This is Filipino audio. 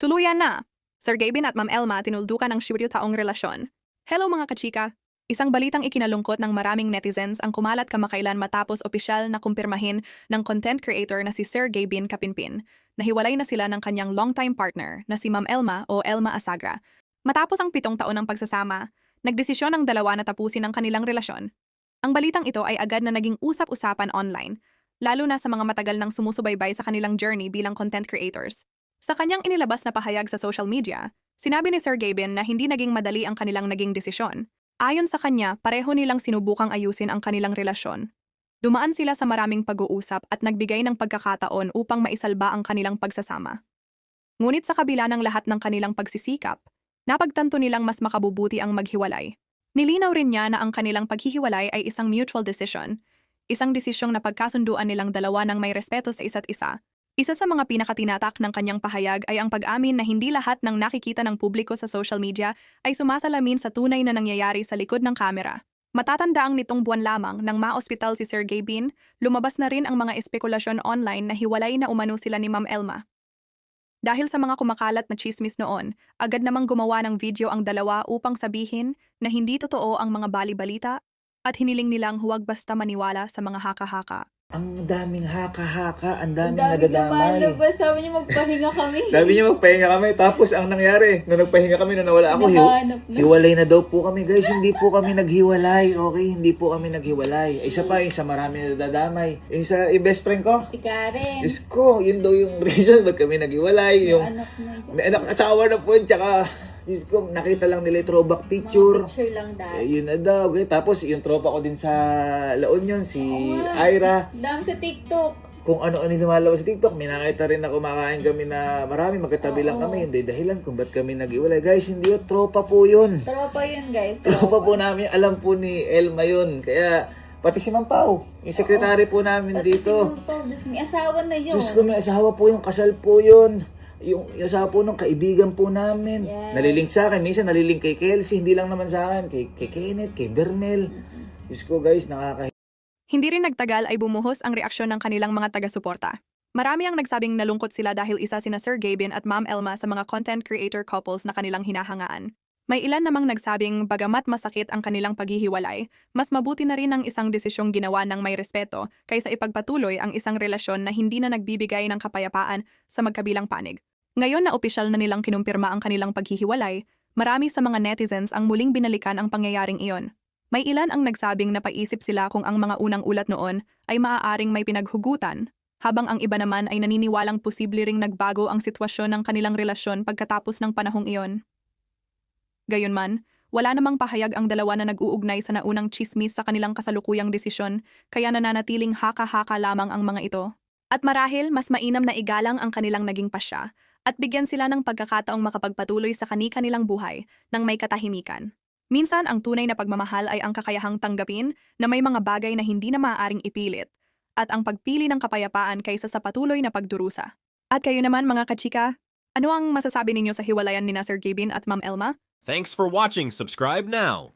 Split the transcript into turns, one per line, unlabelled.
Tuluyan na! Sir Gavin at Ma'am Elma tinuldukan ang 7 taong relasyon. Hello mga kachika! Isang balitang ikinalungkot ng maraming netizens ang kumalat kamakailan matapos opisyal na kumpirmahin ng content creator na si Sir Gavin Kapinpin. Nahiwalay na sila ng kanyang longtime partner na si Ma'am Elma o Elma Asagra. Matapos ang 7 taon ng pagsasama, nagdesisyon ang dalawa na tapusin ang kanilang relasyon. Ang balitang ito ay agad na naging usap-usapan online, lalo na sa mga matagal nang sumusubaybay sa kanilang journey bilang content creators. Sa kanyang inilabas na pahayag sa social media, sinabi ni Sir Gavin na hindi naging madali ang kanilang naging desisyon. Ayon sa kanya, pareho nilang sinubukang ayusin ang kanilang relasyon. Dumaan sila sa maraming pag-uusap at nagbigay ng pagkakataon upang maisalba ang kanilang pagsasama. Ngunit sa kabila ng lahat ng kanilang pagsisikap, napagtanto nilang mas makabubuti ang maghiwalay. Nilinaw rin niya na ang kanilang paghihiwalay ay isang mutual decision, isang desisyong napagkasunduan nilang dalawa ng may respeto sa isa't isa. Isa sa mga pinakatinatak ng kanyang pahayag ay ang pag-amin na hindi lahat ng nakikita ng publiko sa social media ay sumasalamin sa tunay na nangyayari sa likod ng kamera. Matatandaang nitong buwan lamang nang ma-ospital si Sir Gavin, lumabas na rin ang mga espekulasyon online na hiwalay na umano sila ni Ma'am Elma. Dahil sa mga kumakalat na chismis noon, agad namang gumawa ng video ang dalawa upang sabihin na hindi totoo ang mga bali-balita at hiniling nilang huwag basta maniwala sa mga haka-haka.
Ang daming haka-haka, ang daming
Daming
nadadamay.
lumalabas. Sabi niya magpahinga kami.
Sabi niya magpahinga kami, tapos ang nangyari, nung nagpahinga kami, nung nawala ako,
Nahanap na.
hiwalay na daw po kami. Guys, hindi po kami naghiwalay, okay? Hindi po kami naghiwalay. Isa pa, isa marami nadadamay. Isa, yung best friend ko,
Si Karen.
Diyos ko, yun daw yung reason ba't kami naghiwalay. Yung,
Anak na.
may anak asawa na po yun, tsaka, Diyos ko, nakita lang nila yung throwback picture.
Mga picture lang
Eh,
dahil.
yun na daw. Okay? Tapos, yung tropa ko din sa La Union, si Ira.
Dami sa TikTok.
Kung ano-ano yung lumalabas sa TikTok, may nakita rin na kumakain kami na marami, magkatabi lang kami. Hindi dahilan kung ba't kami nag-iwalay. Guys, hindi yun, tropa po yun.
Tropa yun, guys.
Tropa po namin, alam po ni Elma yun. Kaya, pati si Ma'am Pao, yung sekretary po namin
Pati
dito.
si Pao, Diyos, may asawa na yun.
Diyos ko, may asawa po yung kasal po yun. Yung asawa po ng kaibigan po namin.
Yes.
Nalilink sa akin, minsan nalilink kay Kelsey, hindi lang naman sa akin, kay Kenneth, kay Bernel. Diyos ko guys,
Hindi rin nagtagal ay bumuhos ang reaksyon ng kanilang mga taga-suporta. Marami ang nagsabing nalungkot sila dahil isa sina Sir Gavin at Ma'am Elma sa mga content creator couples na kanilang hinahangaan. May ilan namang nagsabing bagamat masakit ang kanilang paghihiwalay, mas mabuti na rin ang isang desisyong ginawa ng may respeto kaysa ipagpatuloy ang isang relasyon na hindi na nagbibigay ng kapayapaan sa magkabilang panig. Ngayon na opisyal na nilang kinumpirma ang kanilang paghihiwalay, marami sa mga netizens ang muling binalikan ang pangyayaring iyon. May ilan ang nagsabing napaisip sila kung ang mga unang ulat noon ay maaaring may pinaghugutan, habang ang iba naman ay naniniwalang posible ring nagbago ang sitwasyon ng kanilang relasyon pagkatapos ng panahong iyon. Gayunman, wala namang pahayag ang dalawa na nag-uugnay sa naunang chismis sa kanilang kasalukuyang desisyon, kaya nananatiling haka-haka lamang ang mga ito. At marahil, mas mainam na igalang ang kanilang naging pasya at bigyan sila ng pagkakataong makapagpatuloy sa kani-kanilang buhay ng may katahimikan. Minsan, ang tunay na pagmamahal ay ang kakayahang tanggapin na may mga bagay na hindi na maaaring ipilit at ang pagpili ng kapayapaan kaysa sa patuloy na pagdurusa. At kayo naman mga kachika, ano ang masasabi ninyo sa hiwalayan ni Sir Gavin at Ma'am Elma?
Thanks for watching. Subscribe now.